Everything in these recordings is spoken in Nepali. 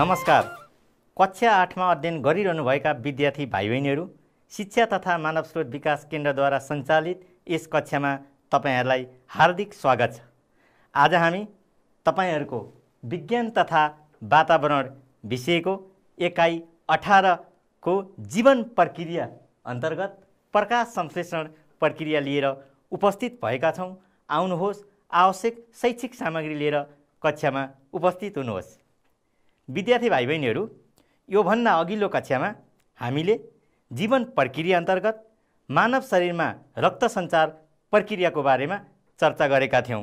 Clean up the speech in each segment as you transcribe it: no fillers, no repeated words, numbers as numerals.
नमस्कार। कक्षा 8 मा अध्ययन गरिरहनुभएका विद्यार्थी भाइ बहिनीहरू, शिक्षा तथा मानव स्रोत विकास केन्द्रद्वारा सञ्चालित यस कक्षामा तपाईहरुलाई हार्दिक स्वागत छ। आज हामी तपाईहरुको विज्ञान तथा वातावरण विषयको एकाइ 18 को जीवन प्रक्रिया अन्तर्गत प्रकाश संश्लेषण प्रक्रिया लिएर उपस्थित भएका छौं। आउनुहोस्, आवश्यक शैक्षिक सामग्री लिएर कक्षामा उपस्थित हुनुहोस्। विद्यार्थी भाइ बहिनीहरू, यो भन्दा अघिल्लो कक्षामा हामीले जीवन प्रक्रिया अन्तर्गत मानव शरीरमा रक्त सञ्चार प्रक्रियाको बारेमा चर्चा गरेका थियौं।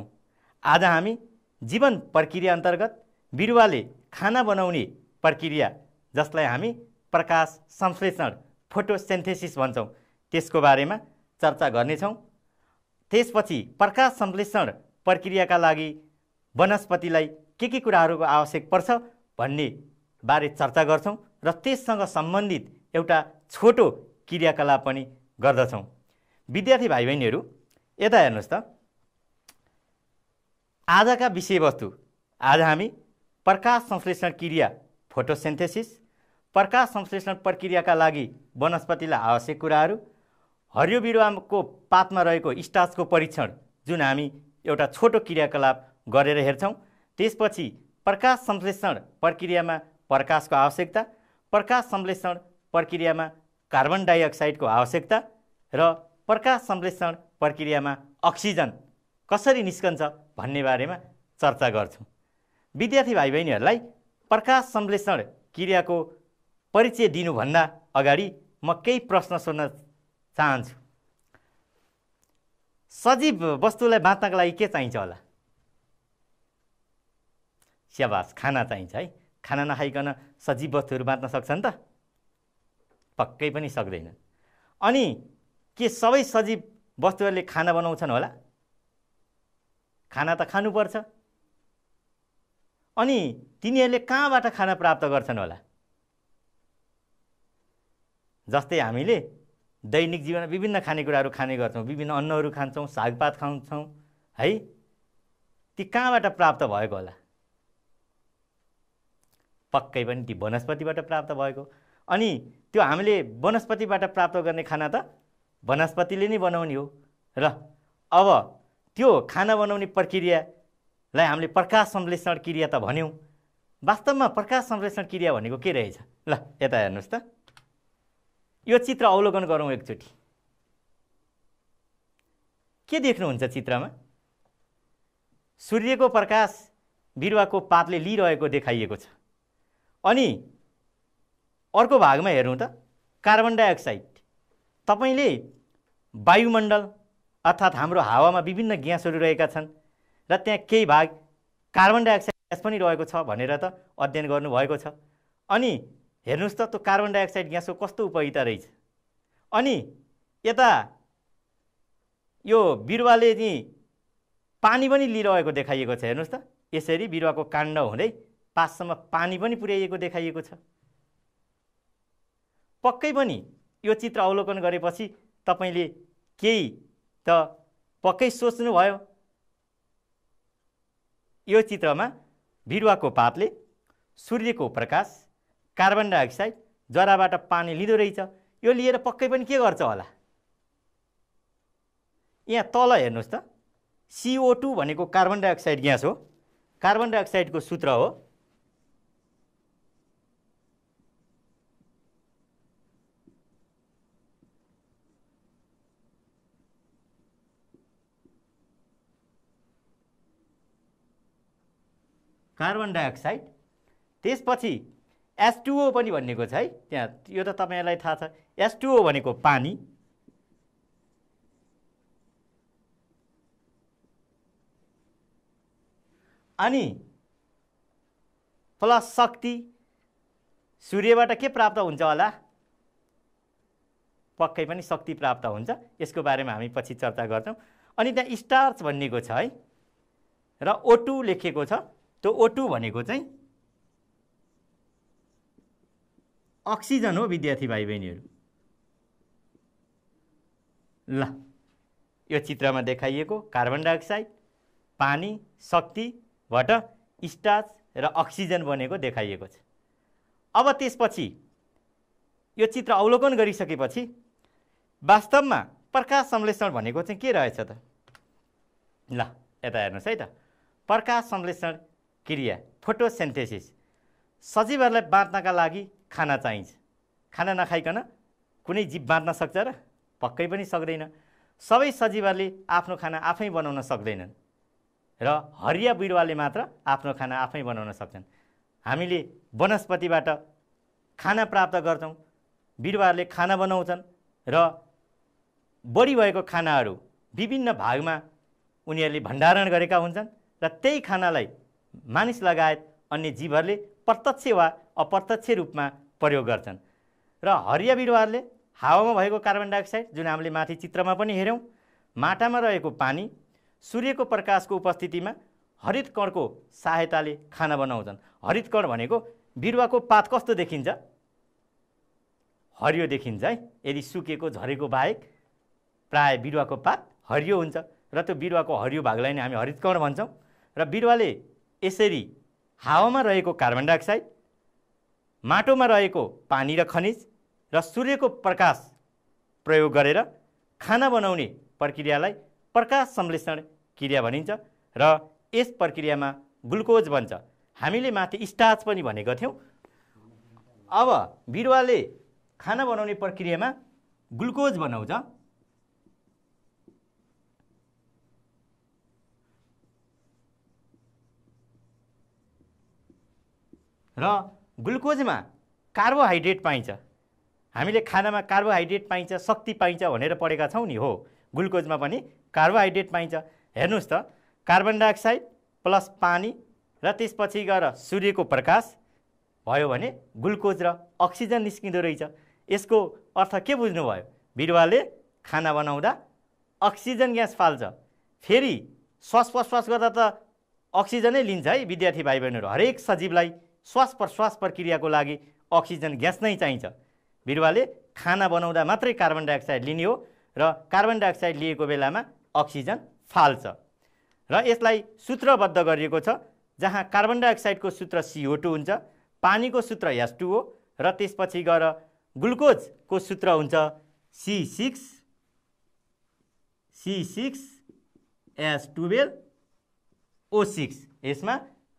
आज हामी जीवन प्रक्रिया अन्तर्गत बिरुवाले खाना बनाउने प्रक्रिया, जसलाई हामी प्रकाश संश्लेषण फोटोसिन्थेसिस भन्छौं, त्यसको बारेमा चर्चा गर्नेछौं। त्यसपछि प्रकाश संश्लेषण प्रक्रियाका लागि वनस्पतिलाई के कुराहरूको आवश्यक पर्छ भन्ने बारे चर्चा गर्छौं र त्यससँग सम्बन्धित एउटा छोटो क्रियाकलाप पनि गर्दछौं। विद्यार्थी भाइ बहिनीहरू, यता हेर्नुस् त। आजका विषयवस्तु, आज हामी प्रकाश संश्लेषण क्रिया फोटोसिन्थेसिस, प्रकाश संश्लेषण प्रक्रियाका लागि वनस्पतिलाई आवश्यक कुराहरू, हरियो बिरुवाको पातमा रहेको स्टार्चको परीक्षण, जुन हामी एउटा छोटो क्रियाकलाप गरेर हेर्छौं। त्यसपछि प्रकाश संश्लेषण प्रक्रियामा प्रकाशको आवश्यकता, प्रकाश संश्लेषण प्रक्रियामा कार्बन डाइअक्साइडको आवश्यकता र प्रकाश संश्लेषण प्रक्रियामा अक्सिजन कसरी निस्कन्छ भन्ने बारेमा चर्चा गर्छौं। विद्यार्थी भाइ बहिनीहरूलाई प्रकाश संश्लेषण क्रियाको परिचय दिनुभन्दा अगाडि म केही प्रश्न सोध्न चाहन्छु। सजीव वस्तुलाई बाँच्नका लागि के चाहिन्छ होला? स्याबास, खाना चाहिन्छ है। खाना नखाइकन सजीव वस्तुहरू बाँच्न सक्छन् त? पक्कै पनि सक्दैनन्। अनि के सबै सजीव वस्तुहरूले खाना बनाउँछन् होला? खाना त खानुपर्छ। अनि तिनीहरूले कहाँबाट खाना प्राप्त गर्छन् होला? जस्तै हामीले दैनिक जीवनमा विभिन्न खानेकुराहरू खाने गर्छौं, विभिन्न अन्नहरू खान्छौं, सागपात खान्छौं है। ती कहाँबाट प्राप्त भएको होला? पक्कै पनि ती वनस्पतिबाट प्राप्त भएको। अनि त्यो हामीले वनस्पतिबाट प्राप्त गर्ने खाना त वनस्पतिले नै बनाउने हो। र अब त्यो खाना बनाउने प्रक्रियालाई हामीले प्रकाश संश्लेषण क्रिया त भन्यौं। वास्तवमा प्रकाश संश्लेषण क्रिया भनेको के रहेछ? ल, यता हेर्नुस् त। यो चित्र अवलोकन गरौँ एकचोटि। के देख्नुहुन्छ चित्रमा? सूर्यको प्रकाश बिरुवाको पातले लिइरहेको देखाइएको छ। अनि अर्को भागमा हेरौँ त, कार्बन डाइअक्साइड। तपाईले वायुमण्डल अर्थात् हाम्रो हावामा विभिन्न ग्यासहरू रहेका छन् र त्यहाँ केही भाग कार्बन डाइअक्साइड ग्यास पनि रहेको छ भनेर त अध्ययन गर्नुभएको छ। अनि हेर्नुस् त, त्यो कार्बन डाइअक्साइड ग्यासको कस्तो उपयोगिता रहेछ। अनि यता यो बिरुवाले नि पानी पनि लिइरहेको देखाइएको छ। हेर्नुस् त, यसरी बिरुवाको काण्ड हुँदै पाससम्म पानी पनि पुर्याइएको देखाइएको छ। पक्कै पनि यो चित्र अवलोकन गरेपछि तपाईले केही त पक्कै सोच्नुभयो। यो चित्रमा बिरुवाको पातले सूर्यको प्रकाश, कार्बन डाइअक्साइड, जराबाट पानी लिँदो रहेछ। यो लिएर पक्कै पनि के गर्छ होला? यहाँ तल हेर्नुस् त, CO2 भनेको कार्बन डाइअक्साइड ग्यास हो। कार्बन डाइअक्साइडको सूत्र हो कार्बन डाइअक्साइड। त्यसपछि H2O पनि भनिएको छ है त्यहाँ। यो त तपाईहरुलाई थाहा छ। H2O भनेको पानी। अनि प्लस शक्ति। सूर्यबाट के प्राप्त हुन्छ होला? पक्कै पनि शक्ति प्राप्त हुन्छ। यसको बारेमा हामी पछि चर्चा गर्छौं। अनि त्यहाँ स्टार्च भनिएको छ है र O2 लेखिएको छ। त्यो O2 भनेको चाहिँ अक्सिजन हो विद्यार्थी भाइ बहिनीहरू। ल, यो चित्रमा देखाइएको कार्बन डाइअक्साइड, पानी, शक्तिबाट स्टार्च र अक्सिजन बनेको देखाइएको छ। अब त्यसपछि यो चित्र अवलोकन गरिसकेपछि वास्तवमा प्रकाश संश्लेषण भनेको चाहिँ के रहेछ त? ल यता हेर्नुहोस् है त। प्रकाश संश्लेषण क्रिया फोटोसिन्थेसिस। सजीवहरूलाई बाँच्नका लागि खाना चाहिन्छ। खाना नखाइकन कुनै जीव बाँच्न सक्छ र? पक्कै पनि सक्दैन। सबै सजीवहरूले आफ्नो खाना आफै बनाउन सक्दैनन् र हरिया बिरुवाले मात्र आफ्नो खाना आफै बनाउन सक्छन्। हामीले वनस्पतिबाट खाना प्राप्त गर्छौँ, बिरुवाहरूले खाना बनाउँछन् र बढी भएको खानाहरू विभिन्न भागमा उनीहरूले भण्डारण गरेका हुन्छन् र त्यही खानालाई मानिस लगायत अन्य जीवहरूले प्रत्यक्ष वा अप्रत्यक्ष रूपमा प्रयोग गर्छन्। र हरिया बिरुवाहरूले हावामा भएको कार्बन डाइअक्साइड, जुन हामीले माथि चित्रमा पनि हेऱ्यौँ, माटामा रहेको पानी, सूर्यको प्रकाशको उपस्थितिमा हरित कणको सहायताले खाना बनाउँछन्। हरित कण भनेको बिरुवाको पात कस्तो देखिन्छ? हरियो देखिन्छ है। यदि सुकेको झरेको बाहेक प्राय बिरुवाको पात हरियो हुन्छ र त्यो बिरुवाको हरियो भागलाई नै हामी हरित कण भन्छौँ। र बिरुवाले यसरी हावामा रहेको कार्बन डाइअक्साइड, माटोमा रहेको पानी र खनिज र सूर्यको प्रकाश प्रयोग गरेर खाना बनाउने प्रक्रियालाई प्रकाश संश्लेषण क्रिया भनिन्छ र यस प्रक्रियामा ग्लुकोज बन्छ। हामीले माथि स्टार्च पनि भनेको थियौँ। अब बिरुवाले खाना बनाउने प्रक्रियामा ग्लुकोज बनाउँछ र ग्लुकोजमा कार्बोहाइड्रेट पाइन्छ। हामीले खानामा कार्बोहाइड्रेट पाइन्छ, शक्ति पाइन्छ भनेर पढेका छौँ नि। हो, ग्लुकोजमा पनि कार्बोहाइड्रेट पाइन्छ। हेर्नुहोस् त, कार्बन डाइअक्साइड प्लस पानी र त्यसपछि गएर सूर्यको प्रकाश भयो भने ग्लुकोज र अक्सिजन निस्किँदो रहेछ। यसको अर्थ के बुझ्नुभयो? बिरुवाले खाना बनाउँदा अक्सिजन ग्यास फाल्छ। फेरि श्वास प्रश्वास गर्दा त अक्सिजनै लिन्छ है विद्यार्थी भाइ बहिनीहरू। हरेक सजीवलाई श्वास प्रश्वास प्रक्रियाको लागि अक्सिजन ग्यास नै चाहिन्छ। बिरुवाले खाना बनाउँदा मात्रै कार्बन डाइअक्साइड लिने हो र कार्बन डाइअक्साइड लिएको बेलामा अक्सिजन फाल्छ। र यसलाई सूत्रबद्ध गरिएको छ, जहाँ कार्बन डाइअक्साइडको सूत्र CO2 हुन्छ, पानीको सूत्र H2O हो र त्यसपछि गएर ग्लुकोजको सूत्र हुन्छ C6H12O6। यसमा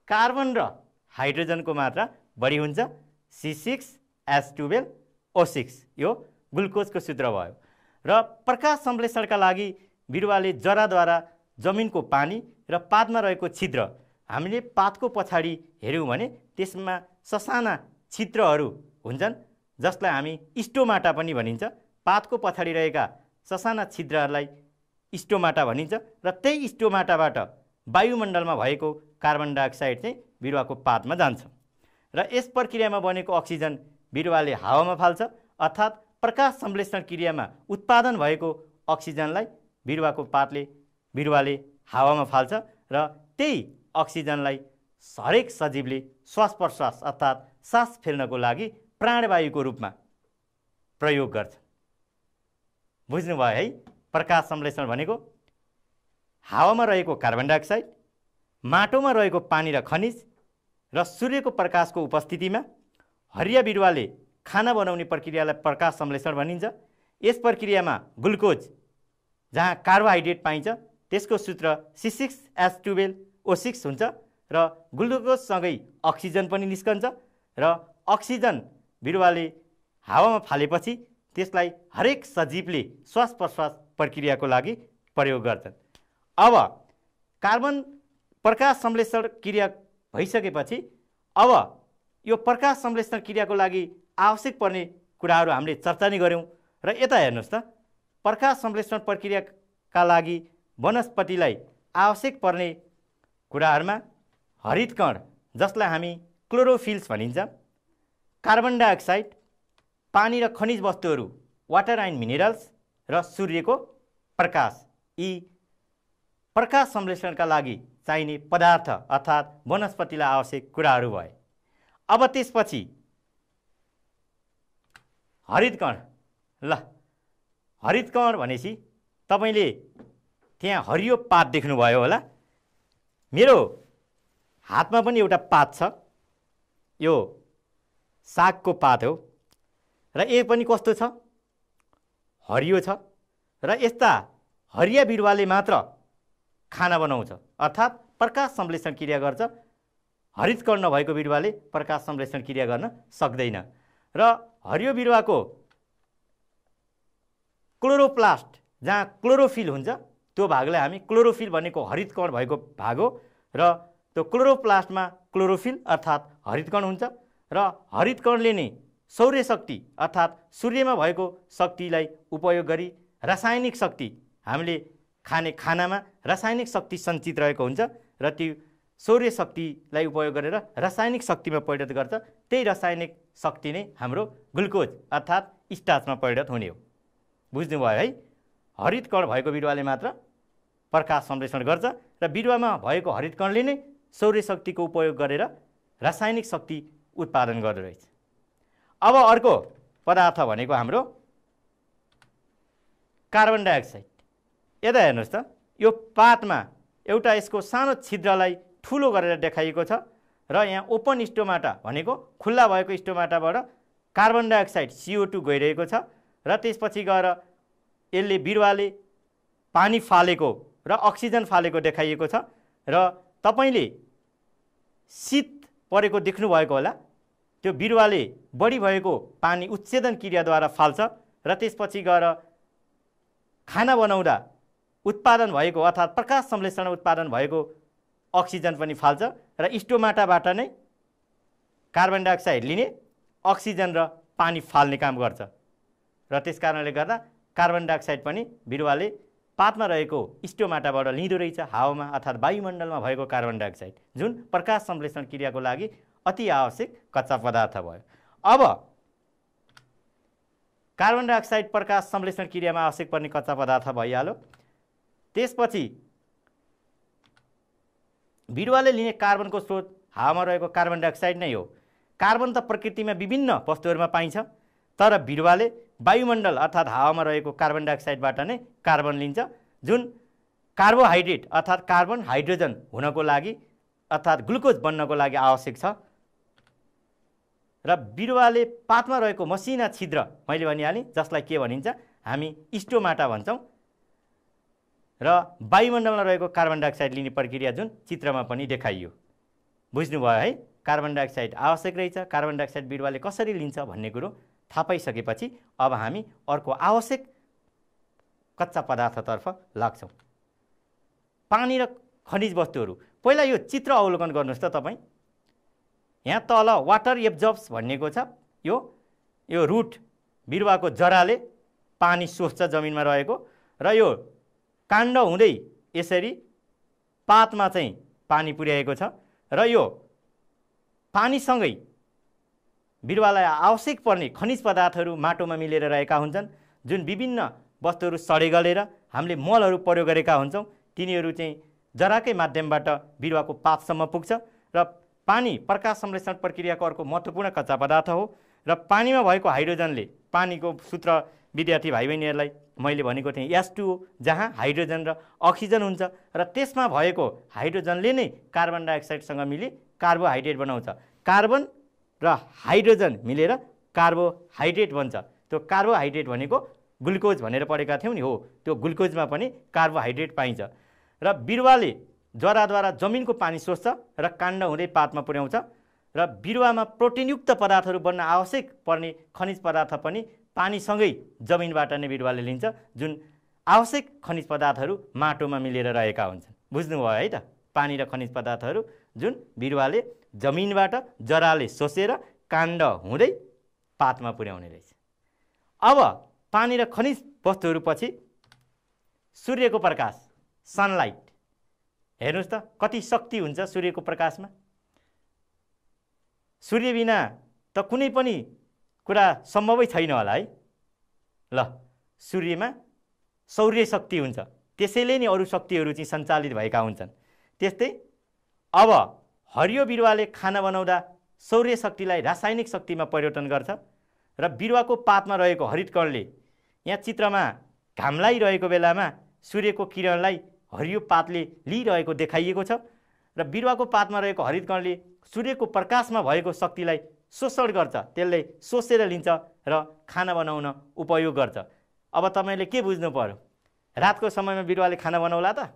कार्बन र हाइड्रोजनको मात्रा बढी हुन्छ, C6H12O6। यो ग्लुकोजको सूत्र भयो। र प्रकाश संश्लेषणका लागि बिरुवाले जराद्वारा जमिनको पानी र पातमा रहेको छिद्र, हामीले पातको पछाडि हेऱ्यौँ भने त्यसमा ससाना छिद्रहरू हुन्छन्, जसलाई हामी स्टोमाटा पनि भनिन्छ। पातको पछाडि रहेका ससाना छिद्रहरूलाई स्टोमाटा भनिन्छ र त्यही स्टोमाटाबाट वायुमण्डलमा भएको कार्बन डाइअक्साइड चाहिँ बिरुवाको पातमा जान्छ र यस प्रक्रियामा बनेको अक्सिजन बिरुवाले हावामा फाल्छ। अर्थात् प्रकाश संश्लेषण क्रियामा उत्पादन भएको अक्सिजनलाई बिरुवाले हावामा फाल्छ र त्यही अक्सिजनलाई हरेक सजीवले श्वास प्रश्वास अर्थात् सास फेर्नको लागि प्राणवायुको रूपमा प्रयोग गर्छ। बुझ्नुभयो है? प्रकाश संश्लेषण भनेको हावामा रहेको कार्बन डाइअक्साइड, माटोमा रहेको पानी र खनिज र सूर्यको प्रकाशको उपस्थितिमा हरिया बिरुवाले खाना बनाउने प्रक्रियालाई प्रकाश संश्लेषण भनिन्छ। यस प्रक्रियामा ग्लुकोज, जहाँ कार्बोहाइड्रेट पाइन्छ, त्यसको सूत्र C6H12O6 हुन्छ र ग्लुकोजसँगै अक्सिजन पनि निस्कन्छ र अक्सिजन बिरुवाले हावामा फालेपछि त्यसलाई हरेक सजीवले श्वास प्रश्वास प्रक्रियाको लागि प्रयोग गर्छन्। अब कार्बन प्रकाश संश्लेषण क्रिया भइसकेपछि अब यो प्रकाश संश्लेषण क्रियाको लागि आवश्यक पर्ने कुराहरू हामीले चर्चा नै गऱ्यौँ। र यता हेर्नुहोस् त, प्रकाश संश्लेषण प्रक्रियाका लागि वनस्पतिलाई आवश्यक पर्ने कुराहरूमा हरित कण, जसलाई हामी क्लोरोफिल्स भनिन्छ, कार्बन डाइअक्साइड, पानी र खनिज वस्तुहरू, वाटर एन्ड मिनरल्स र सूर्यको प्रकाश, यी प्रकाश संश्लेषणका लागि चाहिने पदार्थ अर्थात् वनस्पतिलाई आवश्यक कुराहरू भए। अब त्यसपछि हरित कण। ल, हरित कण भनेपछि तपाईँले त्यहाँ हरियो पात देख्नुभयो होला। मेरो हातमा पनि एउटा पात छ। यो सागको पात हो र यो पनि कस्तो छ, हरियो छ र यस्ता हरिया बिरुवाले मात्र खाना बनाउँछ, अर्थात् प्रकाश संश्लेषण क्रिया गर्छ। हरितकण नभएको बिरुवाले प्रकाश संश्लेषण क्रिया गर्न सक्दैन र हरियो बिरुवाको क्लोरोप्लास्ट जहाँ क्लोरोफिल हुन्छ त्यो भागलाई हामी क्लोरोफिल भनेको हरितकण भएको भाग हो र त्यो क्लोरोप्लास्टमा क्लोरोफिल अर्थात् हरितकण हुन्छ र हरितकणले नै सौर्य शक्ति अर्थात् सूर्यमा भएको शक्तिलाई उपयोग गरी रासायनिक शक्ति हामीले खाने खानामा रासायनिक शक्ति सञ्चित रहेको हुन्छ र त्यो सौर्य शक्तिलाई उपयोग गरेर रासायनिक शक्तिमा परिणत गर्छ। त्यही रासायनिक शक्ति नै हाम्रो ग्लुकोज अर्थात् स्टार्चमा परिणत हुने हो। बुझ्नुभयो है? हरितकण भएको बिरुवाले मात्र प्रकाश संश्लेषण गर्छ र बिरुवामा भएको हरितकणले नै सौर्य शक्तिको उपयोग गरेर रासायनिक शक्ति उत्पादन गर्दो रहेछ। अब अर्को पदार्थ भनेको हाम्रो कार्बन डाइअक्साइड। यता हेर्नुहोस् त, यो पातमा एउटा यसको सानो छिद्रलाई ठुलो गरेर देखाइएको छ र यहाँ ओपन स्टोमाटा भनेको खुल्ला भएको स्टोमाटाबाट कार्बन डाइअक्साइड CO2 गइरहेको छ र त्यसपछि गएर यसले बिरुवाले पानी फालेको र अक्सिजन फालेको देखाइएको छ र तपाईले शीत परेको देख्नु भएको होला। त्यो बिरुवाले बढी भएको पानी उच्छेदन क्रियाद्वारा फाल्छ र त्यसपछि गएर खाना बनाउँदा उत्पादन भएको अर्थात् प्रकाश संश्लेषण उत्पादन भएको अक्सिजन पनि फाल्छ र स्टोमाटाबाट नै कार्बन डाइअक्साइड लिने अक्सिजन र पानी फाल्ने काम गर्छ र त्यसकारणले गर्दा कार्बन डाइअक्साइड पनि बिरुवाले पातमा रहेको स्टोमाटाबाट लिँदो रहेछ हावामा अर्थात् वायुमण्डलमा भएको कार्बन डाइअक्साइड, जुन प्रकाश संश्लेषण क्रियाको लागि अति आवश्यक कच्चा पदार्थ भयो। अब कार्बन डाइअक्साइड प्रकाश संश्लेषण क्रियामा आवश्यक पर्ने कच्चा पदार्थ भइहाल्यो। त्यसपछि बिरुवाले लिने कार्बनको स्रोत हावामा रहेको कार्बन डाइअक्साइड नै हो। कार्बन त प्रकृतिमा विभिन्न वस्तुहरूमा पाइन्छ, तर बिरुवाले वायुमण्डल अर्थात् हावामा रहेको कार्बन डाइअक्साइडबाट नै कार्बन लिन्छ, जुन कार्बोहाइड्रेट अर्थात् कार्बन हाइड्रोजन हुनको लागि अर्थात् ग्लुकोज बन्नको लागि आवश्यक छ र बिरुवाले पातमा रहेको मसिना छिद्र मैले भनिहालेँ जसलाई के भनिन्छ हामी स्टोमाटा भन्छौँ र वायुमण्डलमा रहेको कार्बन डाइअक्साइड लिने प्रक्रिया जुन चित्रमा पनि देखाइयो। बुझ्नुभयो है? कार्बन डाइअक्साइड आवश्यक रहेछ। कार्बन डाइअक्साइड बिरुवाले कसरी लिन्छ भन्ने कुरो थाहा पाइसकेपछि अब हामी अर्को आवश्यक कच्चा पदार्थतर्फ लाग्छौँ, पानी र खनिज वस्तुहरू। पहिला यो चित्र अवलोकन गर्नुहोस् त तपाईँ। यहाँ तल वाटर एब्जर्ब्स भन्नेको छ। यो रुट बिरुवाको जराले पानी सोच्छ जमिनमा रहेको र यो काण्ड हुँदै यसरी पातमा चाहिँ पानी पुर्याएको छ र यो पानीसँगै बिरुवालाई आवश्यक पर्ने खनिज पदार्थहरू माटोमा मिलेर रहेका हुन्छन्, जुन विभिन्न वस्तुहरू सडे गलेर हामीले मलहरू प्रयोग गरेका हुन्छौँ। तिनीहरू चाहिँ जराकै माध्यमबाट बिरुवाको पातसम्म पुग्छ र पानी प्रकाश संश्लेषण प्रक्रियाको अर्को महत्त्वपूर्ण कच्चा पदार्थ हो र पानीमा भएको हाइड्रोजनले पानीको सूत्र विद्यार्थी भाइ बहिनीहरूलाई मैले भनेको थिएँ H2O, जहाँ हाइड्रोजन र अक्सिजन हुन्छ र त्यसमा भएको हाइड्रोजनले नै कार्बन डाइअक्साइडसँग मिली कार्बोहाइड्रेट बनाउँछ। कार्बन र हाइड्रोजन मिलेर कार्बोहाइड्रेट बन्छ। त्यो कार्बोहाइड्रेट भनेको ग्लुकोज भनेर पढेका थियौँ नि, हो त्यो ग्लुकोजमा पनि कार्बोहाइड्रेट पाइन्छ र बिरुवाले जराद्वारा जमिनको पानी सोच्छ र काण्ड हुँदै पातमा पुर्याउँछ र बिरुवामा प्रोटिनयुक्त पदार्थहरू बन्न आवश्यक पर्ने खनिज पदार्थ पनि पानीसँगै जमिनबाट नै बिरुवाले लिन्छ, जुन आवश्यक खनिज पदार्थहरू माटोमा मिलेर रहेका हुन्छन्। बुझ्नुभयो है त? पानी र खनिज पदार्थहरू जुन बिरुवाले जमिनबाट जराले सोचेर काण्ड हुँदै पातमा पुर्याउने रहेछ। अब पानी र खनिज वस्तुहरू पछि सूर्यको प्रकाश, सनलाइट। हेर्नुहोस् त कति शक्ति हुन्छ सूर्यको प्रकाशमा। सूर्य बिना त कुनै पनि कुरा सम्भवै छैन होला है। ल, सूर्यमा सौर्य शक्ति हुन्छ, त्यसैले नै अरू शक्तिहरू चाहिँ सञ्चालित भएका हुन्छन्। त्यस्तै अब हरियो बिरुवाले खाना बनाउँदा सौर्य शक्तिलाई रासायनिक शक्तिमा परिवर्तन गर्छ र बिरुवाको पातमा रहेको हरितकणले यहाँ चित्रमा घाम लागिरहेको बेलामा सूर्यको किरणलाई हरियो पातले लिइरहेको देखाइएको छ र बिरुवाको पातमा रहेको हरितकणले सूर्यको प्रकाशमा भएको शक्तिलाई शोषण गर्छ, त्यसले शोषेर लिन्छ र खाना बनाउन उपयोग गर्छ। अब तपाईले के बुझ्नु पर्यो? रातको समयमा बिरुवाले खाना बनाउला त?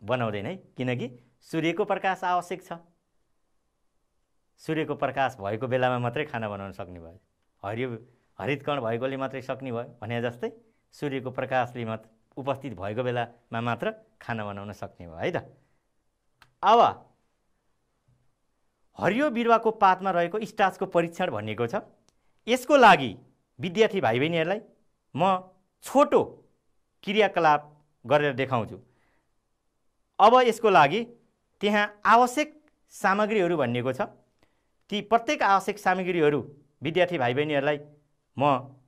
बनाउँदैन है, किनकि सूर्यको प्रकाश आवश्यक छ। सूर्यको प्रकाश भएको बेलामा मात्रै खाना बनाउन सक्ने भयो। हरितकण भएकोले मात्रै सक्ने भयो भने जस्तै सूर्यको प्रकाशले मात्र उपस्थित भएको बेलामा मात्र खाना बनाउन सक्ने भयो है त। अब हरियो बिरुवाको पातमा रहेको स्टार्चको परीक्षण भनिएको छ। यसको लागि विद्यार्थी भाइ बहिनीहरूलाई म छोटो क्रियाकलाप गरेर देखाउँछु। अब यसको लागि त्यहाँ आवश्यक सामग्रीहरू भनिएको छ। ती प्रत्येक आवश्यक सामग्रीहरू विद्यार्थी भाइ बहिनीहरूलाई म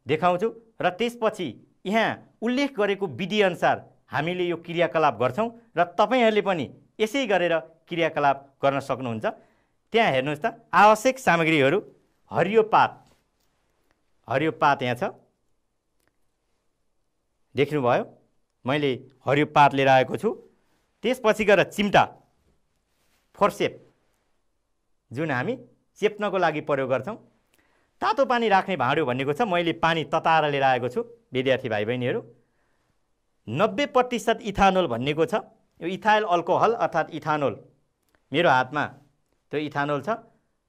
देखाउँछु र त्यसपछि यहाँ उल्लेख गरेको विधि अनुसार हामीले यो क्रियाकलाप गर्छौं र तपाईहरूले पनि यसै गरेर क्रियाकलाप गर्न सक्नुहुन्छ। त्यहाँ हेर्नुहोस् त, आवश्यक सामग्रीहरू हरियो पात यहाँ छ, देख्नुभयो? मैले हरियो पात लिएर आएको छु। त्यसपछि गएर चिम्टा, फोर्सेप जुन हामी चेप्नको लागि प्रयोग गर्छौं। तातो पानी राख्ने भाँडो भनेको छ, मैले पानी तताएर लिएर आएको छु विद्यार्थी भाइ बहिनीहरू। 90% इथानोल भन्नेको छ। यो इथाइल अल्कोहल अर्थात् इथानोल मेरो हातमा त्यो इथानोल छ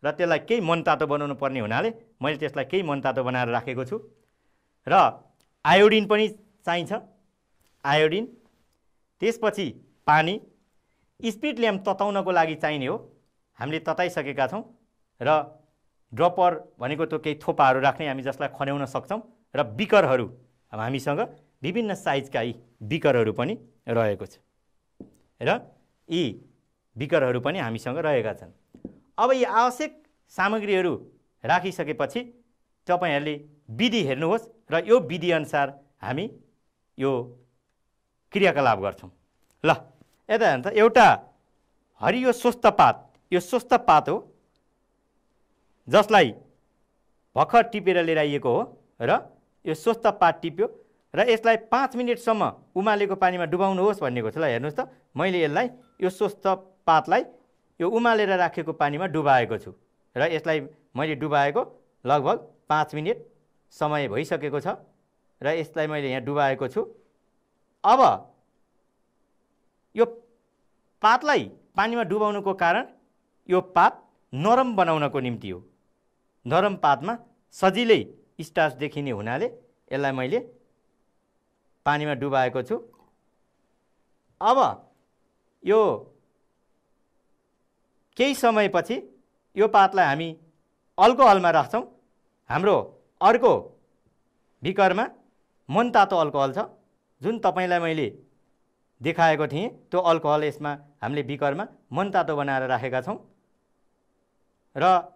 र त्यसलाई केही मनतातो बनाउनु पर्ने हुनाले मैले त्यसलाई केही मनतातो बनाएर राखेको छु। र आयोडिन पनि चाहिन्छ, आयोडिन। त्यसपछि पानी, स्पिड ल्याम्प तताउनको लागि चाहिने हो, हामीले तताइसकेका छौं। र ड्रपर भनेको त्यो केही थोपाहरू राख्ने हामी जसलाई खन्याउन सक्छौं। र बिकरहरू, अब हामीसँग विभिन्न साइजका यी बिकरहरू पनि रहेको छ र यी बिकरहरू पनि हामीसँग रहेका छन्। अब यी आवश्यक सामग्रीहरू राखिसकेपछि तपाईहरूले विधि हेर्नुहोस् र यो विधि अनुसार हामी यो क्रियाकलाप गर्छौं। ल, यता हेर्नु त, एउटा हरियो स्वस्थ पात, यो स्वस्थ पात हो जसलाई भर्खर टिपेर लिएर आइएको हो र यो स्वस्थ पात टिप्यो र यसलाई 5 मिनेटसम्म उमालेको पानीमा डुबाउनुहोस् भनेको छ। ल हेर्नुहोस् त, मैले यसलाई यो स्वस्थ पातलाई यो उमालेर राखेको पानीमा डुबाएको छु र यसलाई मैले डुबाएको लगभग 5 मिनेट समय भइसकेको छ र यसलाई मैले यहाँ डुबाएको छु। अब यो पातलाई पानीमा डुबाउनुको कारण यो पात नरम बनाउनको निम्ति हो। नरम पातमा सजिलै स्टार्च देखिने हुनाले यसलाई मैले पानीमा डुबाएको छु। अब यो केही समयपछि यो पातलाई हामी अल्कोहलमा राख्छौं। हाम्रो अर्को बिकरमा मनतातो अल्कोहल छ, जुन तपाईलाई मैले देखाएको थिएँ। त्यो अल्कोहल यसमा हामीले बिकरमा मनतातो बनाएर राखेका छौं र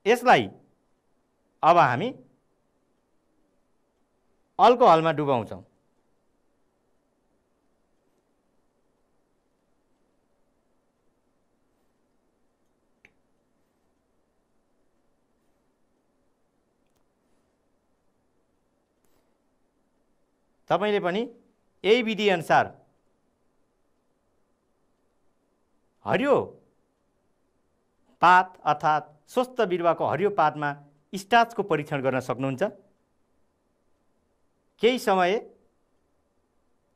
यसलाई अब हामी अल्कोहलमा डुबाउँछौं। तपाईले पनि यही विधि अनुसार हरियो पात अर्थात् स्वस्थ बिरुवाको हरियो पातमा स्टार्चको परीक्षण गर्न सक्नुहुन्छ। केही समय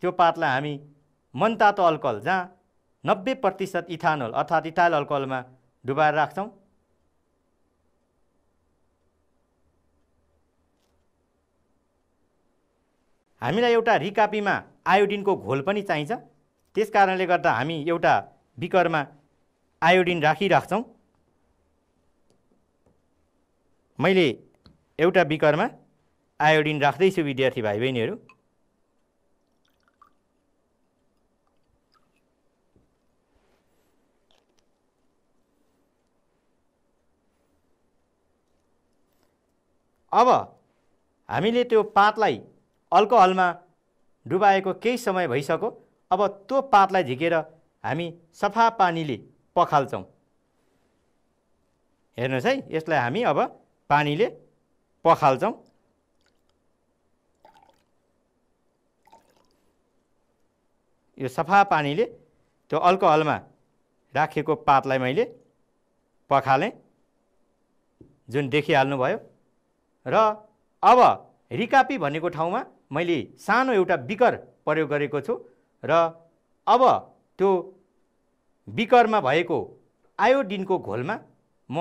त्यो पातलाई हामी मनतातो अल्कोहल, जहाँ 90% इथानोल अर्थात् इथाइल अल्कोहलमा डुबाएर राख्छौं। हामीलाई एउटा रिकापीमा आयोडिनको घोल पनि चाहिन्छ। त्यसकारणले गर्दा हामी एउटा बिकरमा आयोडिन राखिराख्छौं। मैले एउटा बिकरमा आयोडिन राख्दैछु विद्यार्थी भाइ बहिनीहरू। अब हामीले त्यो पातलाई अल्कोहलमा डुबाएको केही समय भइसक्यो। अब त्यो पातलाई झिकेर हामी सफा पानीले पखाल्छौं। हेर्नुहोस् है, यसलाई हामी अब पानीले पखाल्छौं। यो सफा पानीले त्यो अल्कोहलमा राखेको पातलाई मैले पखालेँ, जुन देखिहाल्नुभयो। र अब रिकापी भनेको ठाउँमा मैले सानो एउटा बिकर प्रयोग गरेको छु र अब त्यो बिकरमा भएको आयोडिनको घोलमा म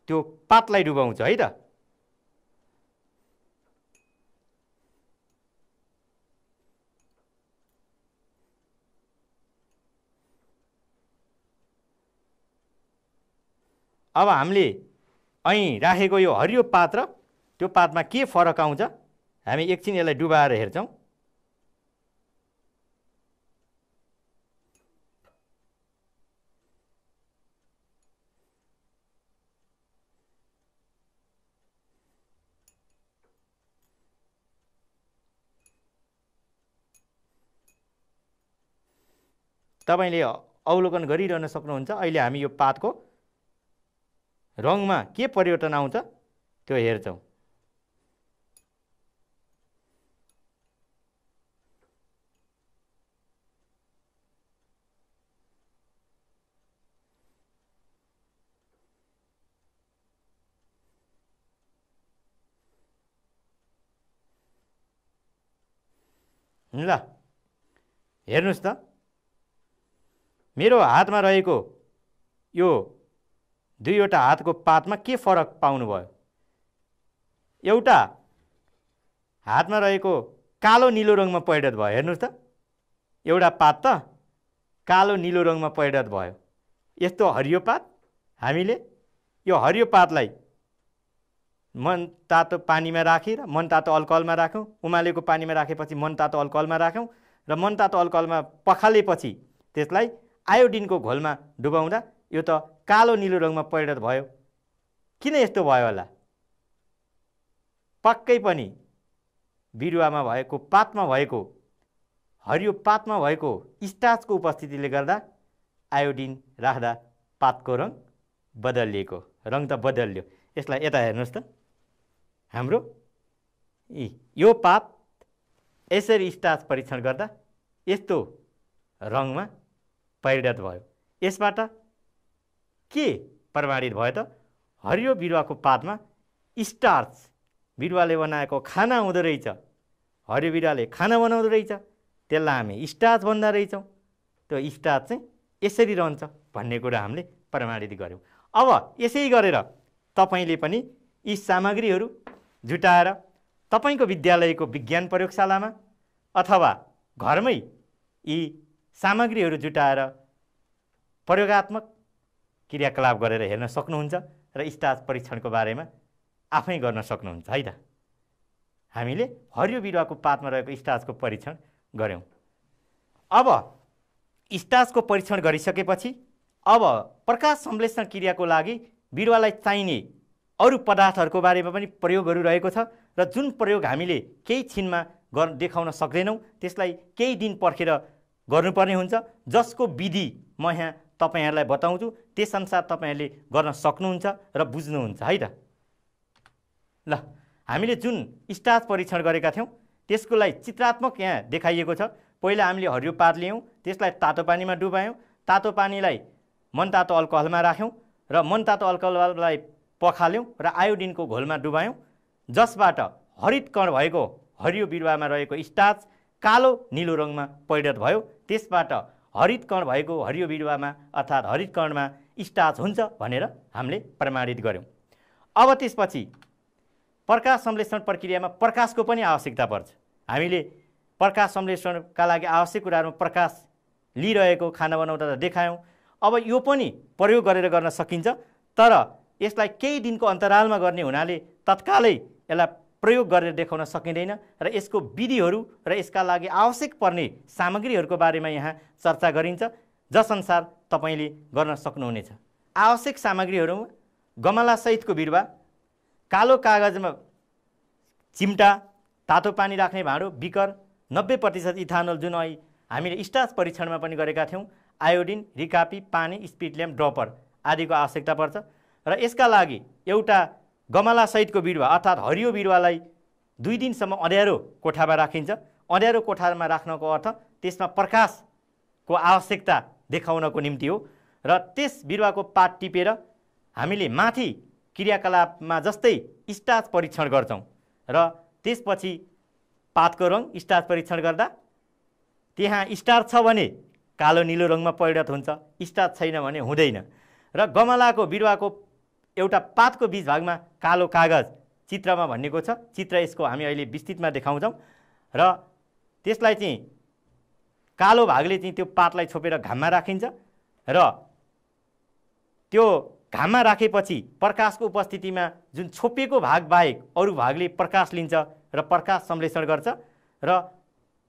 त्यो पातलाई डुबाउँछु है त। अब हामीले અહીં राखेको यो हरियो पात र त्यो पातमा के फरक आउँछ हामी एकछिन यसलाई डुबाएर हेर्छौँ। तपाईले अवलोकन गरिरहन सक्नुहुन्छ। अहिले हामी यो पातको रङमा के परिवर्तन आउँछ त्यो हेर्छौँ। ल हेर्नुस् त, मेरो हातमा रहेको यो दुईवटा हातको पातमा के फरक पाउनुभयो। एउटा हातमा रहेको कालो नीलो रङमा परिणत भयो, हेर्नुस् त, एउटा पात त कालो नीलो रङमा परिणत भयो। यस्तो हरियो पात हामीले यो हरियो पातलाई मन तातो पानीमा राखेर मन तातो अल्कोहलमा राख्यौँ, उमालेको पानीमा राखेपछि मन तातो अल्कोहलमा राख्यौँ र मन तातो अल्कोहलमा पखालेपछि त्यसलाई आयोडिनको घोलमा डुबाउँदा यो त कालो नीलो रङमा परिणत भयो। किन यस्तो भयो होला? पक्कै पनि बिरुवामा भएको पातमा भएको हरियो पातमा भएको स्टार्चको उपस्थितिले गर्दा आयोडिन राख्दा पातको रङ बदलिएको, रङ त बदल्यो। यसलाई यता हेर्नुहोस् त, हाम्रो यो पात यसरी स्टार्च परीक्षण गर्दा यस्तो रङमा परिणत भयो। यसबाट के प्रमाणित भयो त? हरियो बिरुवाको पातमा स्टार्च बिरुवाले बनाएको खाना हुँदो रहेछ, हरियो बिरुवाले खाना बनाउँदो रहेछ, त्यसलाई हामी स्टार्च भन्दा रहेछौँ। त्यो स्टार्च चाहिँ यसरी रहन्छ भन्ने कुरा हामीले प्रमाणित गऱ्यौँ। अब यसै गरेर तपाईँले पनि यी सामग्रीहरू जुटाएर तपाईँको विद्यालयको विज्ञान प्रयोगशालामा अथवा घरमै यी सामग्रीहरू जुटाएर प्रयोगात्मक क्रियाकलाप गरेर हेर्न सक्नुहुन्छ र स्टार्च परीक्षणको बारेमा आफै गर्न सक्नुहुन्छ है त। हामीले हरियो बिरुवाको पातमा रहेको स्टार्चको परीक्षण गऱ्यौँ। अब स्टार्चको परीक्षण गरिसकेपछि अब प्रकाश संश्लेषण क्रियाको लागि बिरुवालाई चाहिने अरू पदार्थहरूको बारेमा पनि प्रयोगहरू रहेको छ र जुन प्रयोग हामीले केही छिनमा देखाउन सक्दैनौँ त्यसलाई केही दिन पर्खेर गर्नुपर्ने हुन्छ, जसको विधि म यहाँ तपाईँहरूलाई बताउँछु। त्यसअनुसार तपाईँहरूले गर्न सक्नुहुन्छ र बुझ्नुहुन्छ है त। ल हामीले जुन स्टार्च परीक्षण गरेका थियौँ त्यसको लागि चित्रात्मक यहाँ देखाइएको छ। पहिला हामीले हरियो पात लियौँ, त्यसलाई तातो पानीमा डुबायौँ, तातो पानीलाई मनतातो अल्कोहलमा राख्यौँ र मनतातो अल्कोहललाई पखाल्यौँ र आयोडिनको घोलमा डुबायौँ, जसबाट हरित कण भएको हरियो बिरुवामा रहेको स्टार्च कालो नीलो रङमा परिणत भयो। त्यसबाट हरित कण भएको हरियो बिरुवामा अर्थात् हरित कणमा स्टार्च हुन्छ भनेर हामीले प्रमाणित गऱ्यौँ। अब त्यसपछि प्रकाश संश्लेषण प्रक्रियामा प्रकाशको पनि आवश्यकता पर्छ। हामीले प्रकाश संश्लेषणका लागि आवश्यक कुराहरूमा प्रकाश लिइरहेको खाना बनाउँदा देखायौँ। अब यो पनि प्रयोग गरेर गर्न सकिन्छ, तर यसलाई केही दिनको अन्तरालमा गर्ने हुनाले तत्कालै यसलाई प्रयोग गरेर देखाउन सकिँदैन र यसको विधिहरू र यसका लागि आवश्यक पर्ने सामग्रीहरूको बारेमा यहाँ चर्चा गरिन्छ, जसअनुसार तपाईँले गर्न सक्नुहुनेछ। आवश्यक सामग्रीहरूमा गमलासहितको बिरुवा, कालो कागजमा चिम्टा, तातो पानी राख्ने भाँडो, बिकर, 90% इथानोल जुन हामीले स्टार्च परीक्षणमा पनि गरेका थियौँ, आयोडिन, रिकापी, पानी, स्पिड ल्याम्प, ड्रपर आदिको आवश्यकता पर्छ। र यसका लागि एउटा गमलासहितको बिरुवा अर्थात् हरियो बिरुवालाई 2 दिनसम्म अँध्यारो कोठामा राखिन्छ। अँध्यारो कोठामा राख्नको अर्थ त्यसमा प्रकाशको आवश्यकता देखाउनको निम्ति हो र त्यस बिरुवाको पात टिपेर हामीले माथि क्रियाकलापमा जस्तै स्टार्च परीक्षण गर्छौँ र त्यसपछि पातको रङ स्टार्च परीक्षण गर्दा त्यहाँ स्टार्च छ भने कालो नीलो रङमा परिणत हुन्छ, स्टार्च छैन भने हुँदैन। र गमलाको बिरुवाको एउटा पातको बीच भागमा कालो कागज चित्रमा भनिएको छ। चित्र यसको हामी अहिले विस्तृतमा देखाउँछौँ र त्यसलाई चाहिँ कालो भागले चाहिँ त्यो पातलाई छोपेर घाममा राखिन्छ र त्यो घाममा राखेपछि प्रकाशको उपस्थितिमा जुन छोपिएको भाग बाहेक अरू भागले प्रकाश लिन्छ र प्रकाश संश्लेषण गर्छ र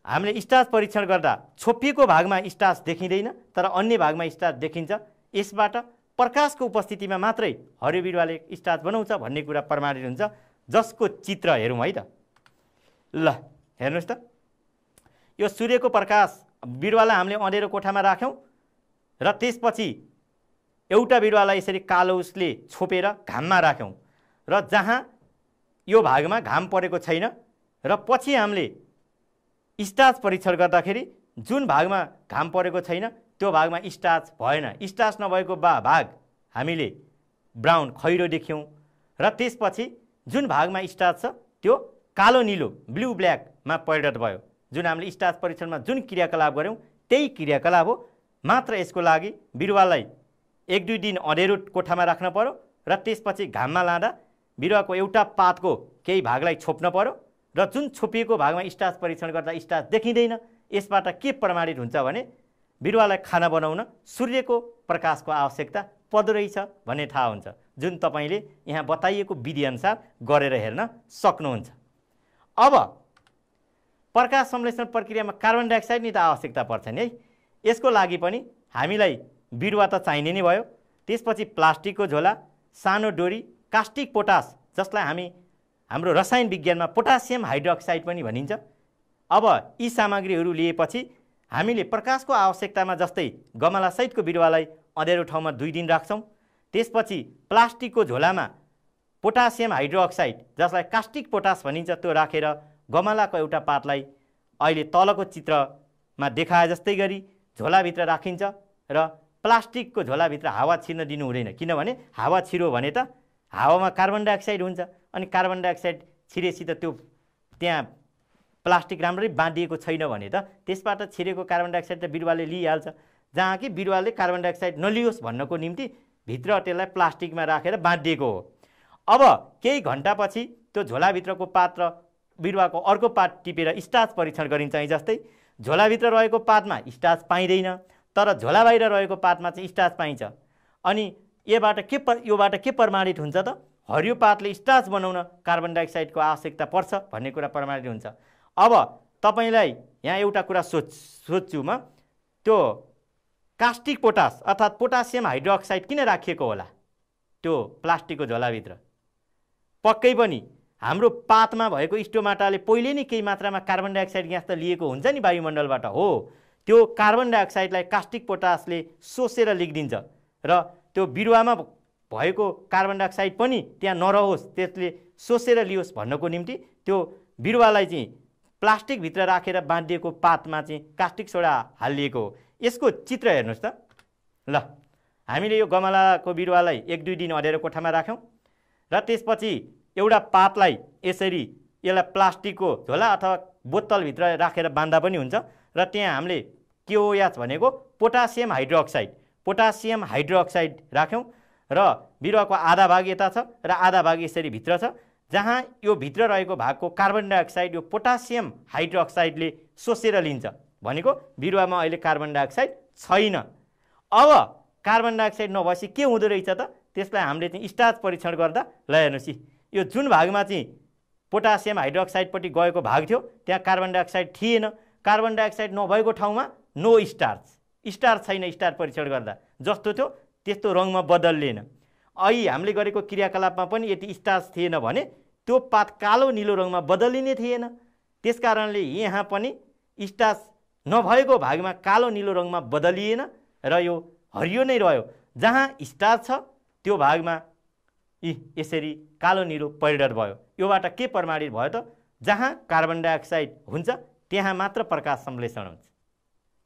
हामीले स्टार्च परीक्षण गर्दा छोपिएको भागमा स्टार्च देखिँदैन तर अन्य भागमा स्टार्च देखिन्छ। यसबाट प्रकाशको उपस्थितिमा मात्रै हरियो बिरुवाले स्टार्च बनाउँछ भन्ने कुरा प्रमाणित हुन्छ, जसको चित्र हेरौँ है त। ल हेर्नुहोस् त, यो सूर्यको प्रकाश बिरुवालाई हामीले अँधेरो कोठामा राख्यौँ र त्यसपछि एउटा बिरुवालाई यसरी कालो उसले छोपेर घाममा राख्यौँ र जहाँ यो भागमा घाम परेको छैन र पछि हामीले स्टार्च परीक्षण गर्दाखेरि जुन भागमा घाम परेको छैन त्यो भागमा स्टार्च भएन। स्टार्च नभएको भाग हामीले ब्राउन खैरो देख्यौँ र त्यसपछि जुन भागमा स्टार्च छ त्यो कालो नीलो ब्लू ब्ल्याकमा परिणत भयो। जुन हामीले स्टार्च परीक्षणमा जुन क्रियाकलाप गऱ्यौँ त्यही क्रियाकलाप हो, मात्र यसको लागि बिरुवालाई 1-2 दिन अँधेरो कोठामा राख्न पर्यो र त्यसपछि घाममा लाँदा बिरुवाको एउटा पातको केही भागलाई छोप्न पर्यो र जुन छोपिएको भागमा स्टार्च परीक्षण गर्दा स्टार्च देखिँदैन। यसबाट के प्रमाणित हुन्छ भने बिरुवालाई खाना बनाउन सूर्यको प्रकाशको आवश्यकता पर्दो रहेछ भन्ने थाहा हुन्छ, जुन तपाईँले यहाँ बताइएको विधिअनुसार गरेर हेर्न सक्नुहुन्छ। अब प्रकाश संश्लेषण प्रक्रियामा कार्बन डाइअक्साइड नि त आवश्यकता पर्छ नि है। यसको लागि पनि हामीलाई बिरुवा त चाहिने नै भयो। त्यसपछि प्लास्टिकको झोला, सानो डोरी, कास्टिक पोटास जसलाई हामी हाम्रो रसायन विज्ञानमा पोटासियम हाइड्रोक्साइड पनि भनिन्छ। अब यी सामग्रीहरू लिएपछि हामीले प्रकाशको आवश्यकतामा जस्तै गमलासहितको बिरुवालाई अँधेरो ठाउँमा 2 दिन राख्छौँ। त्यसपछि प्लास्टिकको झोलामा पोटासियम हाइड्रोक्साइड जसलाई कास्टिक पोटास भनिन्छ त्यो राखेर गमलाको एउटा पातलाई अहिले तलको चित्रमा देखाए जस्तै गरी झोलाभित्र राखिन्छ र प्लास्टिकको झोलाभित्र हावा छिर्न दिनु हुँदैन, किनभने हावा छिर्यो भने त हावामा कार्बन डाइअक्साइड हुन्छ अनि कार्बन डाइअक्साइड छिरेपछि त त्यो त्यहाँ प्लास्टिक राम्ररी बाँधिएको छैन भने त त्यसबाट छिरेको कार्बन डाइअक्साइड त बिरुवाले लिइहाल्छ। जहाँ कि बिरुवाले कार्बन डाइअक्साइड नलियोस् भन्नको निम्ति भित्र त्यसलाई प्लास्टिकमा राखेर बाँधिएको हो। अब केही घन्टापछि त्यो झोलाभित्रको पात र बिरुवाको अर्को पात टिपेर स्टार्च परीक्षण गरिन्छ। जस्तै झोलाभित्र रहेको पातमा स्टार्च पाइँदैन तर झोला बाहिर रहेको पातमा चाहिँ स्टार्च पाइन्छ। अनि योबाट के प्रमाणित हुन्छ त हरियो पातले स्टार्च बनाउन कार्बन डाइअक्साइडको आवश्यकता पर्छ भन्ने कुरा प्रमाणित हुन्छ। अब तपाईलाई यहाँ एउटा कुरा सोध्छु म, त्यो कास्टिक पोटास अर्थात् पोटासियम हाइड्रोक्साइड किन राखिएको होला त्यो प्लास्टिकको झोलाभित्र? पक्कै पनि हाम्रो पातमा भएको स्टोमाटाले पहिले नै केही मात्रामा कार्बन डाइअक्साइड ग्यास त लिएको हुन्छ नि वायुमण्डलबाट। हो, त्यो कार्बन डाइअक्साइडलाई कास्टिक पोटासले सोसेर लिगिदिन्छ र त्यो बिरुवामा भएको कार्बन डाइअक्साइड पनि त्यहाँ नरहोस्, त्यसले सोसेर लियोस् भन्नको निम्ति त्यो बिरुवालाई चाहिँ प्लास्टिकभित्र राखेर बाँधिएको पातमा चाहिँ कास्टिक सोडा हालिएको हो। यसको चित्र हेर्नुहोस् त। ल हामीले यो गमलाको बिरुवालाई 1-2 दिन अँधेरो कोठामा राख्यौँ र त्यसपछि एउटा पातलाई यसरी यसलाई प्लास्टिकको झोला अथवा बोतलभित्र राखेर बाँध्दा पनि हुन्छ र त्यहाँ हामीले केओएच भनेको पोटासियम हाइड्रोक्साइड राख्यौँ र बिरुवाको आधा भाग यता छ र आधा भाग यसरी भित्र छ। जहाँ यो भित्र रहेको भागको कार्बन डाइअक्साइड यो पोटासियम हाइड्रोक्साइडले सोसेर लिन्छ भनेको बिरुवामा अहिले कार्बन डाइअक्साइड छैन। अब कार्बन डाइअक्साइड नभएपछि के हुँदो रहेछ त? त्यसलाई हामीले चाहिँ स्टार्च परीक्षण गर्दा ल हेर्नुहोस्, यो जुन भागमा चाहिँ पोटासियम हाइड्रोक्साइडपट्टि गएको भाग थियो त्यहाँ कार्बन डाइअक्साइड थिएन। कार्बन डाइअक्साइड नभएको ठाउँमा नो स्टार्च छैन। स्टार्च परीक्षण गर्दा जस्तो थियो त्यस्तो रङमा बदलिएन। अहिले हामीले गरेको क्रियाकलापमा पनि यदि स्टार्च थिएन भने त्यो पात कालो नीलो रङमा बदलिने थिएन। त्यसकारणले यहाँ पनि स्टार्च नभएको भागमा कालो नीलो रङमा बदलिएन र यो हरियो नै रह्यो। जहाँ स्टार्च छ त्यो भागमा यसरी कालो नीलो परिणत भयो। योबाट के प्रमाणित भयो त? जहाँ कार्बन डाइअक्साइड हुन्छ त्यहाँ मात्र प्रकाश संश्लेषण हुन्छ।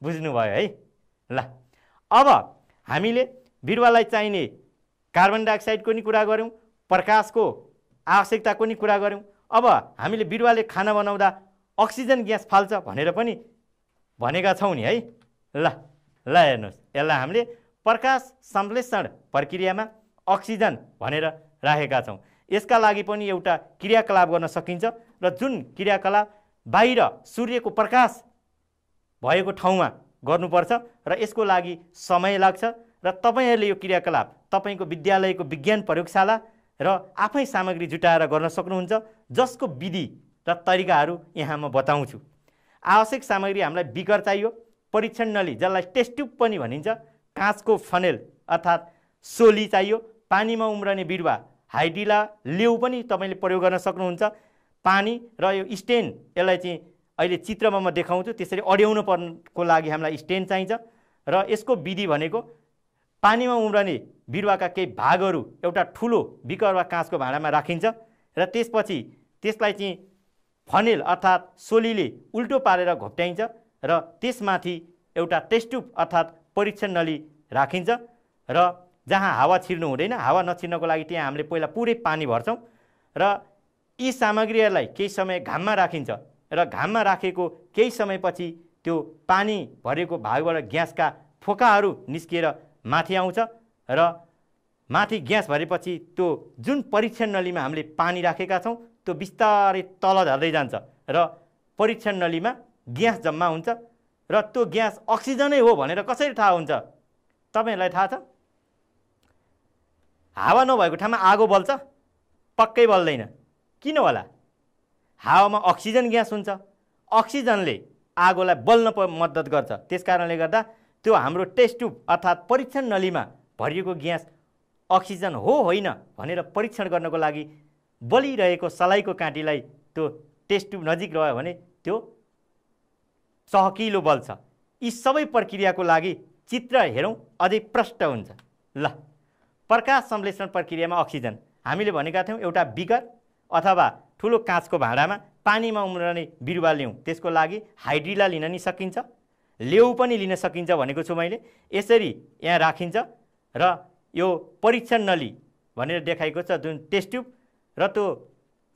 बुझ्नुभयो है? ल अब हामीले बिरुवालाई चाहिने कार्बन डाइअक्साइडको नि कुरा गऱ्यौँ, प्रकाशको आवश्यकताको नि कुरा गऱ्यौँ। अब हामीले बिरुवाले खाना बनाउँदा अक्सिजन ग्यास फाल्छ भनेर पनि भनेका छौँ नि है। ल हेर्नुहोस्, यसलाई हामीले प्रकाश संश्लेषण प्रक्रियामा अक्सिजन भनेर राखेका छौँ। यसका लागि पनि एउटा क्रियाकलाप गर्न सकिन्छ र जुन क्रियाकलाप बाहिर सूर्यको प्रकाश भएको ठाउँमा गर्नुपर्छ र यसको लागि समय लाग्छ र तपाईँहरूले यो क्रियाकलाप तपाईँको विद्यालयको विज्ञान प्रयोगशाला र आफै सामग्री जुटाएर गर्न सक्नुहुन्छ, जसको विधि र तरिकाहरू यहाँ म बताउँछु। आवश्यक सामग्री हामीलाई बिकर चाहियो, परीक्षण नली जसलाई टेस्ट ट्युब पनि भनिन्छ, काँचको फनेल अर्थात् सोली चाहियो, पानीमा उम्रने बिरुवा हाइड्रिला लेउ पनि तपाईँले प्रयोग गर्न सक्नुहुन्छ, पानी र यो स्टेन, यसलाई चाहिँ अहिले चित्रमा म देखाउँछु, त्यसरी अड्याउनु पर्नको लागि हामीलाई स्टेन चाहिन्छ। र यसको विधि भनेको पानीमा उम्रने बिरुवाका केही भागहरू एउटा ठुलो बिकर वा काँचको भाँडामा राखिन्छ र त्यसपछि त्यसलाई चाहिँ फनेल अर्थात् सोलीले उल्टो पारेर घोप्ट्याइन्छ र त्यसमाथि एउटा टेस्ट ट्युब अर्थात् परीक्षण नली राखिन्छ र जहाँ हावा छिर्नु हुँदैन, हावा नछिर्नको लागि त्यहाँ हामीले पहिला पुरै पानी भर्छौँ र यी सामग्रीहरूलाई केही समय घाममा राखिन्छ र घाममा राखेको केही समयपछि त्यो पानी भरेको भागबाट ग्यासका फोकाहरू निस्किएर माथि आउँछ र माथि ग्यास भरेपछि त्यो जुन परीक्षण नलीमा हामीले पानी राखेका छौँ त्यो बिस्तारै तल झर्दै जान्छ र परीक्षण नलीमा ग्यास जम्मा हुन्छ र त्यो ग्यास अक्सिजनै हो भनेर कसरी थाहा हुन्छ? तपाईँहरूलाई थाहा छ? हावा नभएको ठाउँमा आगो बल्छ? पक्कै बल्दैन। किन होला? हावामा अक्सिजन ग्यास हुन्छ, अक्सिजनले आगोलाई बल्न मद्दत गर्छ। त्यसकारणले गर्दा त्यो हाम्रो टेस्ट ट्युब अर्थात् परीक्षण नलीमा भरिएको ग्यास अक्सिजन हो होइन भनेर परीक्षण गर्नको लागि बलिरहेको सलाइको काँटीलाई त्यो टेस्ट ट्युब नजिक रह्यो भने त्यो चहकिलो बल्छ। यी सबै प्रक्रियाको लागि चित्र हेरौँ, अझै प्रष्ट हुन्छ। ल, प्रकाश संश्लेषण प्रक्रियामा अक्सिजन हामीले भनेका थियौँ एउटा बिकर अथवा ठुलो काँचको भाँडामा पानीमा उम्रने बिरुवा ल्याउँ, त्यसको लागि हाइड्रिला लिन नि सकिन्छ, लेउ पनि लिन सकिन्छ भनेको छु मैले। यसरी यहाँ राखिन्छ र यो परीक्षण नली भनेर देखाएको छ जुन टेस्ट ट्युब र त्यो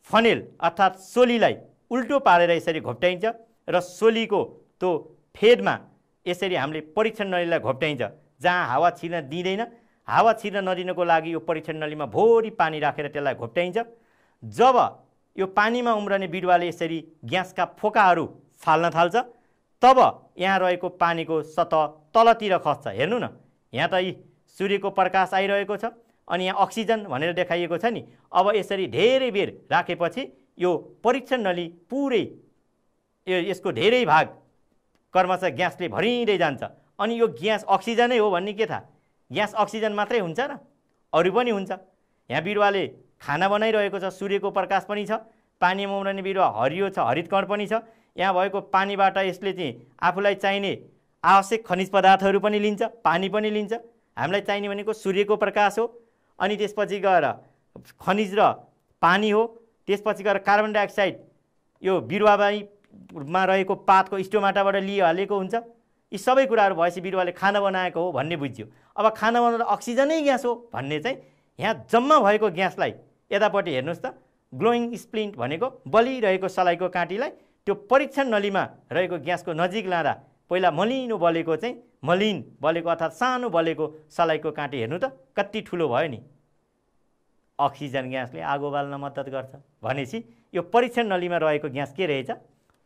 फनेल अर्थात् सोलीलाई उल्टो पारेर यसरी घोप्ट्याइन्छ र सोलीको त्यो फेदमा यसरी हामीले परीक्षण नलीलाई घोप्ट्याइन्छ जहाँ हावा छिर्न दिँदैन। हावा छिर्न नदिनको लागि यो परीक्षण नलीमा भोरी पानी राखेर त्यसलाई घोप्ट्याइन्छ। जब यो पानीमा उम्रने बिरुवाले यसरी ग्यासका फोकाहरू फाल्न थाल्छ तब यहाँ रहेको पानीको सतह तलतिर खस्छ। हेर्नु न, यहाँ त यी सूर्यको प्रकाश आइरहेको छ अनि यहाँ अक्सिजन भनेर देखाइएको छ नि। अब यसरी धेरै बेर राखेपछि यो परीक्षण नली पुरै यसको धेरै भाग क्रमशः ग्यासले भरिँदै जान्छ अनि यो ग्यास अक्सिजनै हो भन्ने के थाहा? ग्यास अक्सिजन मात्रै हुन्छ र अरू पनि हुन्छ। यहाँ बिरुवाले खाना बनाइरहेको छ, सूर्यको प्रकाश पनि छ, पानीमा उम्रने बिरुवा हरियो छ, हरितकण पनि छ। यहाँ भएको पानीबाट यसले चाहिँ आफूलाई चाहिने आवश्यक खनिज पदार्थहरू पनि लिन्छ, पानी पनि लिन्छ। हामीलाई चाहिने भनेको सूर्यको प्रकाश हो, अनि त्यसपछि गएर खनिज र पानी हो, त्यसपछि गएर कार्बन डाइअक्साइड यो बिरुवामा रहेको पातको स्टोमाटाबाट लिइहालेको हुन्छ। यी सबै कुराहरू भएपछि बिरुवाले खाना बनाएको हो भन्ने बुझ्यो। अब खाना बनाउँदा अक्सिजनै ग्यास हो भन्ने चाहिँ यहाँ जम्मा भएको ग्यासलाई यतापट्टि हेर्नुहोस् त, ग्लोइङ स्प्लिन्ट भनेको बलिरहेको सलाइको काँटीलाई त्यो परीक्षण नलीमा रहेको ग्यासको नजिक लाँदा पहिला मलिनो बलेको चाहिँ मलिन बलेको अर्थात् सानो बलेको सलाइको काँटी हेर्नु त कति ठुलो भयो नि। अक्सिजन ग्यासले आगो बाल्न मद्दत गर्छ भनेपछि यो परीक्षण नलीमा रहेको ग्यास के रहेछ?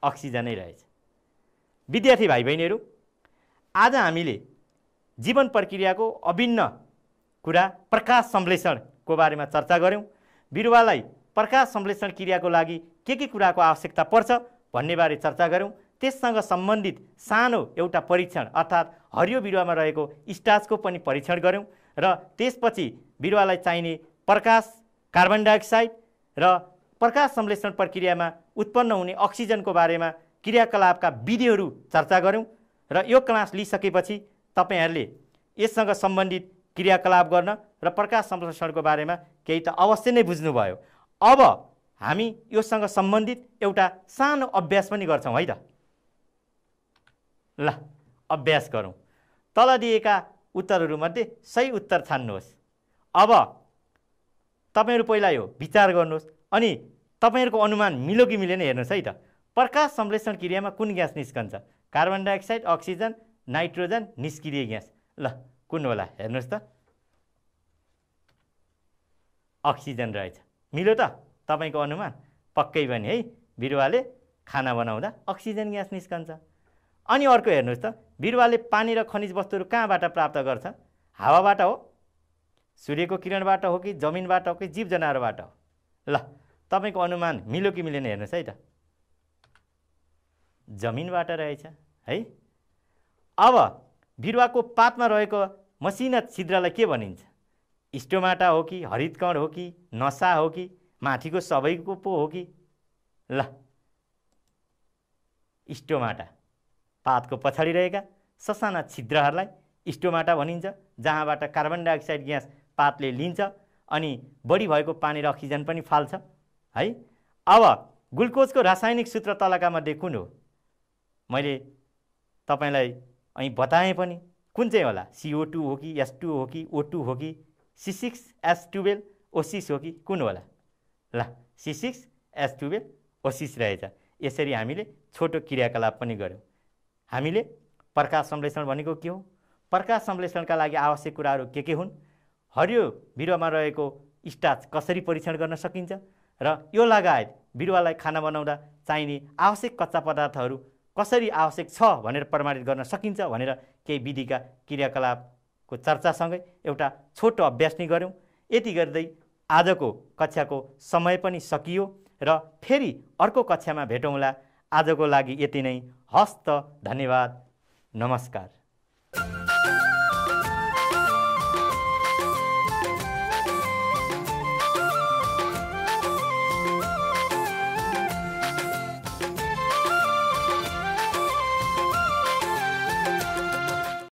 अक्सिजनै रहेछ। विद्यार्थी भाइ बहिनीहरू, आज हामीले जीवन प्रक्रियाको अभिन्न कुरा प्रकाश संश्लेषणको बारेमा चर्चा गऱ्यौँ। बिरुवालाई प्रकाश संश्लेषण क्रियाको लागि के कुराको आवश्यकता पर्छ भन्नेबारे चर्चा गऱ्यौँ। त्यससँग सम्बन्धित सानो एउटा परीक्षण अर्थात् हरियो बिरुवामा रहेको स्टार्चको पनि परीक्षण गऱ्यौँ र त्यसपछि बिरुवालाई चाहिने प्रकाश, कार्बन डाइअक्साइड र प्रकाश संश्लेषण प्रक्रियामा उत्पन्न हुने अक्सिजनको बारेमा क्रियाकलापका विधिहरू चर्चा गऱ्यौँ र यो क्लास लिइसकेपछि तपाईँहरूले यससँग सम्बन्धित क्रियाकलाप गर्न र प्रकाश संश्लेषणको बारेमा केही त अवश्य नै बुझ्नुभयो। अब हामी योसँग सम्बन्धित एउटा सानो अभ्यास पनि गर्छौँ है त। ल, अभ्यास गरौँ। तल दिएका उत्तरहरूमध्ये सही उत्तर छान्नुहोस्। अब तपाईहरु पहिला यो विचार गर्नुहोस् अनि तपाईहरुको अनुमान मिल्यो कि मिलेन हेर्नुहोस् है त। प्रकाश संश्लेषण क्रियामा कुन ग्यास निस्कन्छ? कार्बन डाइअक्साइड, अक्सिजन, नाइट्रोजन, निष्क्रिय ग्यास। ल कुन होला हेर्नुहोस् त। अक्सिजन रहेछ। मिल्यो त तपाईको अनुमान? पक्कै पनि है। बिरुवाले खाना बनाउँदा अक्सिजन ग्यास निस्कन्छ। अनि अर्को हेर्नुहोस् त, बिरुवाले पानी र खनिज वस्तुहरू कहाँबाट प्राप्त गर्छ? हावाबाट हो, सूर्यको किरणबाट हो कि जमिनबाट हो कि जीव जनावरबाट हो? ल तपाईको अनुमान मिल्यो कि मिलेन हेर्नुहोस् है त। जमिनबाट रहेछ है। अब बिरुवाको पातमा रहेको मसिना छिद्रलाई के भनिन्छ? स्टोमाटा हो कि हरितकण हो कि नसा हो कि माथिको सबैको पो हो कि? ल स्टोमाटा। पातको पछाडि रहेका ससाना छिद्रहरूलाई स्टोमाटा भनिन्छ, जहाँबाट कार्बन डाइअक्साइड ग्यास पातले लिन्छ अनि बढी भएको पानी र अक्सिजन पनि फाल्छ है। अब ग्लुकोजको रासायनिक सूत्र तलका मध्ये कुन हो? मैले तपाईलाई અહીં बताएँ पनि। कुन चाहिँ होला? CO2 हो कि S2 हो कि O2 हो कि C6H12 O6 हो कि कुन होला? ल C6H12 O6 रहेछ। यसरी हामीले छोटो क्रियाकलाप पनि गर्यौं। हामीले प्रकाश संश्लेषण भनेको के हो? प्रकाश संश्लेषणका लागि आवश्यक कुराहरू के हुन्? हरियो बिरुवामा रहेको स्टार्च कसरी परीक्षण गर्न सकिन्छ र यो लगायत बिरुवालाई खाना बनाउँदा चाहिने आवश्यक कच्चा पदार्थहरू कसरी आवश्यक छ भनेर प्रमाणित गर्न सकिन्छ भनेर केही विधिका क्रियाकलापको चर्चासँगै एउटा छोटो अभ्यास नै गर्यौं। यति गर्दै आजको कक्षाको समय पनि सकियो र फेरि अर्को कक्षामा भेटौँला। आजको लागि यति नै। हस्त धन्यवाद। नमस्कार।